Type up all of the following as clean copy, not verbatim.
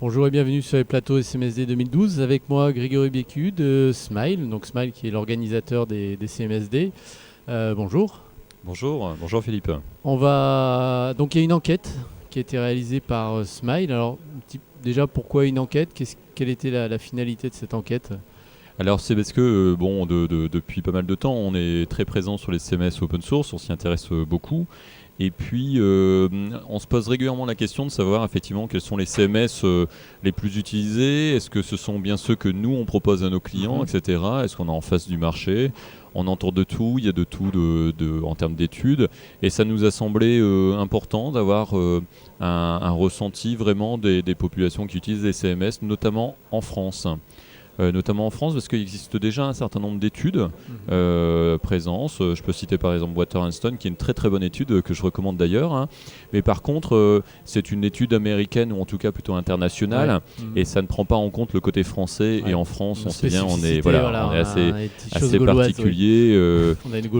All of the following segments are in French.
Bonjour et bienvenue sur les plateaux SMSD 2012. Avec moi Grégory Bécu de Smile, donc Smile qui est l'organisateur des CMSD. Bonjour. Bonjour Philippe. Donc il y a une enquête qui a été réalisée par Smile. Alors déjà pourquoi une enquête? Quelle était la finalité de cette enquête? Alors c'est parce que depuis pas mal de temps on est très présent sur les CMS open source, on s'y intéresse beaucoup. Et puis on se pose régulièrement la question de savoir effectivement quels sont les CMS les plus utilisés. Est-ce que ce sont bien ceux que nous on propose à nos clients, etc. Est-ce qu'on est en face du marché? On entend de tout, il y a de tout en termes d'études. Et ça nous a semblé important d'avoir un ressenti vraiment des populations qui utilisent les CMS, notamment en France. Parce qu'il existe déjà un certain nombre d'études présence. Je peux citer par exemple Water & Stone qui est une très très bonne étude que je recommande d'ailleurs. Hein. Mais par contre, c'est une étude américaine ou en tout cas plutôt internationale et ça ne prend pas en compte le côté français. Et en France, on sait bien, on est assez particulier.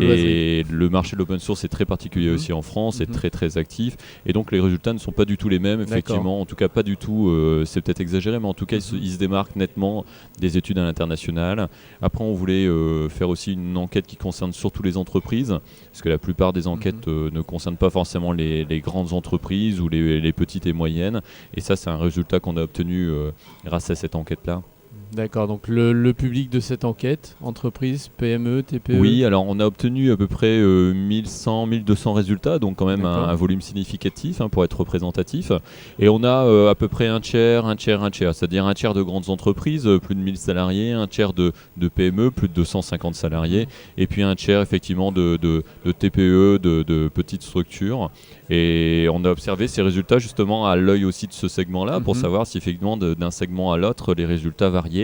Et le marché de l'open source est très particulier aussi en France, est très très actif. Et donc les résultats ne sont pas du tout les mêmes, effectivement. En tout cas, pas du tout. C'est peut-être exagéré, mais en tout cas, ils se démarquent nettement des études à l'international. Après, on voulait faire aussi une enquête qui concerne surtout les entreprises, parce que la plupart des enquêtes ne concernent pas forcément les grandes entreprises ou les petites et moyennes. Et ça, c'est un résultat qu'on a obtenu grâce à cette enquête-là. D'accord, donc le public de cette enquête, entreprise, PME, TPE? Oui, alors on a obtenu à peu près 1100, 1200 résultats, donc quand même un volume significatif pour être représentatif. Et on a à peu près un tiers, c'est-à-dire un tiers de grandes entreprises, plus de 1000 salariés, un tiers de PME, plus de 250 salariés, et puis un tiers effectivement de TPE, de petites structures. Et on a observé ces résultats justement à l'œil aussi de ce segment-là pour savoir si effectivement d'un segment à l'autre les résultats variaient.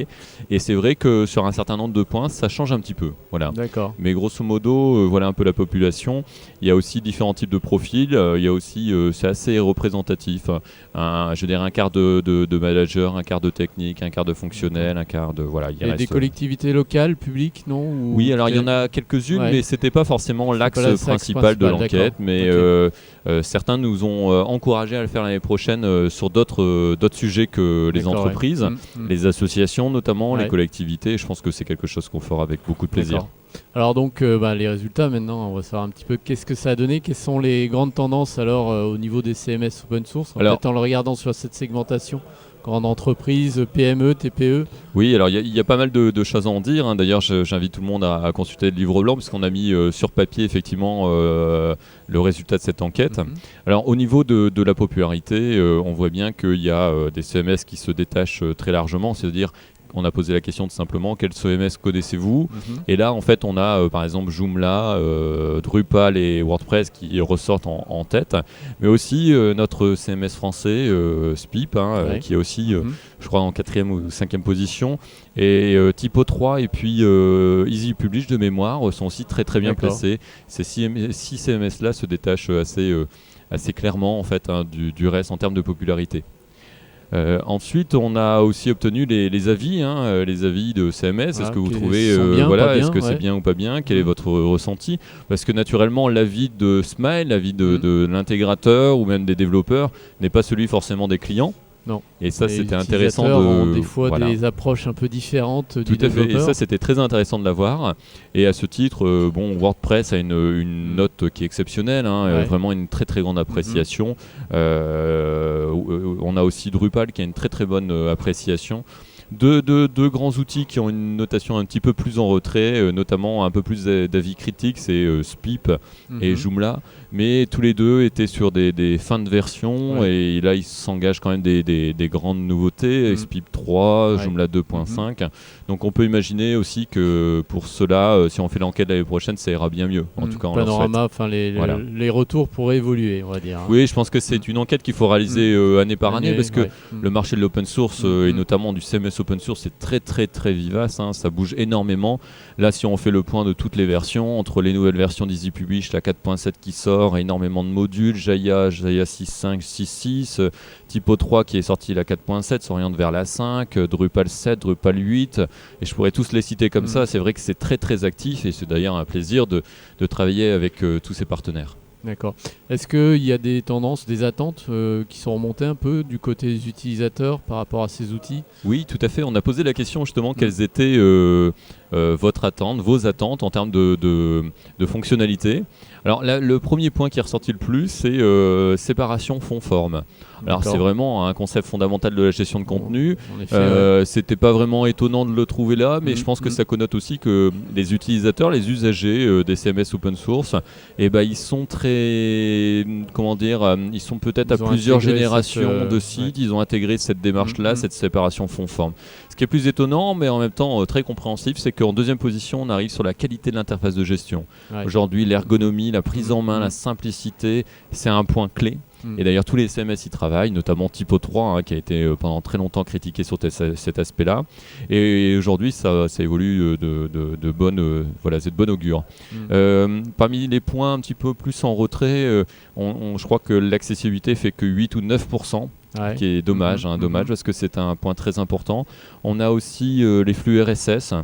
Et c'est vrai que sur un certain nombre de points, ça change un petit peu. Voilà. D'accord. Mais grosso modo, voilà un peu la population. Il y a aussi différents types de profils. Il y a aussi, c'est assez représentatif. Je dirais un quart de managers, un quart de technique, un quart de fonctionnel, un quart de voilà. Il y a des collectivités locales, publiques, non? Oui, alors il y en a quelques-unes, mais c'était pas forcément l'axe principal de l'enquête. Mais certains nous ont encouragés à le faire l'année prochaine sur d'autres sujets que les entreprises, les associations notamment, les collectivités. Je pense que c'est quelque chose qu'on fera avec beaucoup de plaisir. Alors donc les résultats maintenant, on va savoir un petit peu qu'est-ce que ça a donné, quelles sont les grandes tendances alors au niveau des CMS open source, peut-être en le regardant sur cette segmentation. Grande entreprise, PME, TPE. Oui, alors il y a pas mal de choses à en dire. D'ailleurs, j'invite tout le monde à consulter le livre blanc puisqu'on a mis sur papier effectivement le résultat de cette enquête. Alors au niveau de la popularité, on voit bien qu'il y a des CMS qui se détachent très largement, c'est-à-dire on a posé la question tout simplement quel CMS connaissez-vous et là en fait on a par exemple Joomla, Drupal et WordPress qui ressortent en tête, mais aussi notre CMS français Spip qui est aussi je crois en 4e ou 5e position, et Typo 3 et puis Easy Publish de mémoire sont aussi très très bien placés. Ces 6 CMS là se détachent assez clairement en fait du reste en termes de popularité. Ensuite, on a aussi obtenu les avis, les avis de CMS. Est-ce que vous trouvez, est-ce que c'est bien ou pas bien? Quel est votre ressenti? Parce que naturellement, l'avis de Smile, l'avis de l'intégrateur ou même des développeurs n'est pas celui forcément des clients. Non. Et ça, c'était intéressant des fois des approches un peu différentes du développeur. Tout à fait. Et ça, c'était très intéressant de l'avoir. Et à ce titre, WordPress a une note qui est exceptionnelle, vraiment une très très grande appréciation. On a aussi Drupal qui a une très très bonne appréciation. Deux grands outils qui ont une notation un petit peu plus en retrait, notamment un peu plus d'avis critiques, c'est Spip et Joomla, mais tous les deux étaient sur des fins de version et là ils s'engagent quand même des grandes nouveautés, Spip 3, Joomla 2.5, donc on peut imaginer aussi que pour cela, si on fait l'enquête l'année prochaine, ça ira bien mieux. En tout cas, on Panorama, les retours pourraient évoluer, on va dire. Oui, je pense que c'est une enquête qu'il faut réaliser année par année parce que le marché de l'open source et notamment du CMS open source c'est très très très vivace, ça bouge énormément. Là, si on fait le point de toutes les versions, entre les nouvelles versions d'Easy Publish, la 4.7 qui sort, énormément de modules, Jaya 6.5, 6.6, Typo 3 qui est sorti la 4.7 s'oriente vers la 5, Drupal 7, Drupal 8, et je pourrais tous les citer comme ça. C'est vrai que c'est très très actif et c'est d'ailleurs un plaisir de travailler avec tous ces partenaires. D'accord. Est-ce qu'il y a des tendances, des attentes qui sont remontées un peu du côté des utilisateurs par rapport à ces outils? Oui, tout à fait. On a posé la question justement quelles étaient vos attentes en termes de fonctionnalité. Alors le premier point qui est ressorti le plus, c'est séparation fond-forme. Alors c'est vraiment un concept fondamental de la gestion de contenu. En effet, C'était pas vraiment étonnant de le trouver là, mais je pense que ça connote aussi que les utilisateurs, les usagers des CMS open source, ils sont très, ils sont peut-être à plusieurs générations de sites, ils ont intégré cette démarche-là, cette séparation fond-forme. Ce qui est plus étonnant, mais en même temps très compréhensif, c'est qu'en deuxième position, on arrive sur la qualité de l'interface de gestion. Aujourd'hui, l'ergonomie, la prise en main, la simplicité, c'est un point clé. Et d'ailleurs, tous les CMS y travaillent, notamment Typo 3, qui a été pendant très longtemps critiqué sur cet aspect-là. Et aujourd'hui, ça évolue de bon augure. Parmi les points un petit peu plus en retrait, je crois que l'accessibilité fait que 8 ou 9%. Qui est dommage, dommage parce que c'est un point très important. On a aussi les flux RSS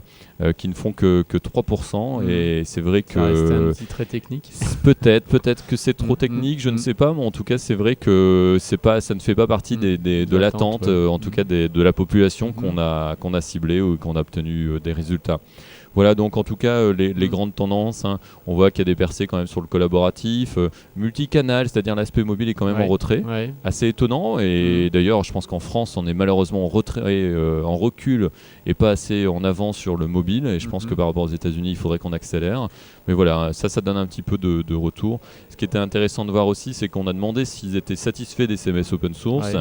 qui ne font que 3%, et c'est vrai que c'est un outil très technique. Peut-être que c'est trop technique, je ne sais pas, mais en tout cas c'est vrai que ça ne fait pas partie de l'attente, en tout cas de la population qu'on a ciblée ou qu'on a obtenu des résultats. Voilà, donc en tout cas, les grandes tendances, on voit qu'il y a des percées quand même sur le collaboratif, multicanal, c'est-à-dire l'aspect mobile est quand même en retrait, assez étonnant, et d'ailleurs je pense qu'en France on est malheureusement en retrait, en recul, et pas assez en avant sur le mobile, et je pense que par rapport aux États-Unis il faudrait qu'on accélère, mais voilà, ça donne un petit peu de retour. Ce qui était intéressant de voir aussi, c'est qu'on a demandé s'ils étaient satisfaits des CMS open source,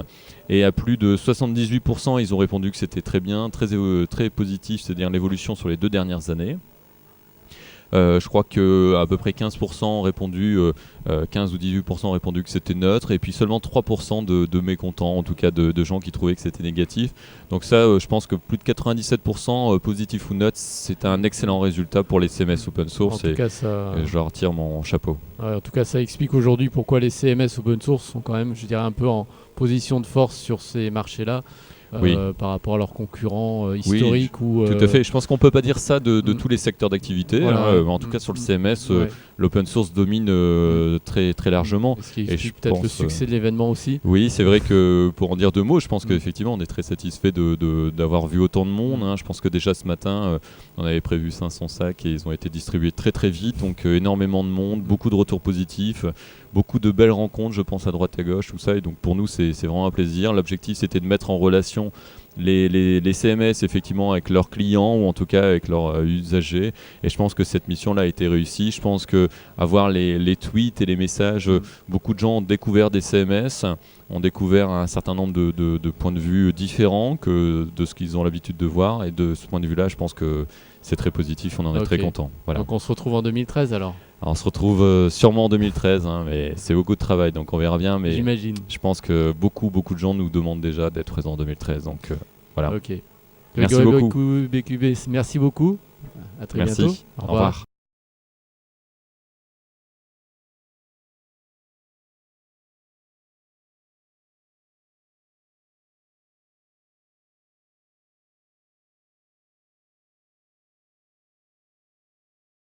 et à plus de 78%, ils ont répondu que c'était très bien, très positif, c'est-à-dire l'évolution sur les 2 dernières années. Je crois qu'à peu près 15% ont répondu, 15 ou 18% ont répondu que c'était neutre, et puis seulement 3% de mécontents, en tout cas de gens qui trouvaient que c'était négatif. Donc ça, je pense que plus de 97% positif ou neutre, c'est un excellent résultat pour les CMS open source, et je leur tire mon chapeau. En tout cas, ça explique aujourd'hui pourquoi les CMS open source sont quand même, je dirais, un peu en position de force sur ces marchés-là. Par rapport à leurs concurrents historiques. Tout à fait. Je pense qu'on ne peut pas dire ça de tous les secteurs d'activité. En tout cas, sur le CMS, l'open source domine très, très largement. Ce qui explique peut-être le succès de l'événement aussi. Oui, c'est vrai que pour en dire 2 mots, je pense qu'effectivement, on est très satisfait d'avoir vu autant de monde. Je pense que déjà ce matin, on avait prévu 500 sacs et ils ont été distribués très très vite. Donc énormément de monde, beaucoup de retours positifs, beaucoup de belles rencontres, je pense, à droite à gauche, tout ça. Et donc pour nous, c'est vraiment un plaisir. L'objectif, c'était de mettre en relation les CMS effectivement avec leurs clients, ou en tout cas avec leurs usagers, et je pense que cette mission-là a été réussie. Je pense que avoir les tweets et les messages, beaucoup de gens ont découvert des CMS, ont découvert un certain nombre de points de vue différents que de ce qu'ils ont l'habitude de voir, et de ce point de vue-là, je pense que c'est très positif, on en est très content. Voilà. Donc on se retrouve en 2013 alors? On se retrouve sûrement en 2013, mais c'est beaucoup de travail, donc on verra bien. Mais j'imagine. Je pense que beaucoup de gens nous demandent déjà d'être présents en 2013, donc voilà. Ok. Merci beaucoup. BQB, merci beaucoup. À très bientôt. Au revoir.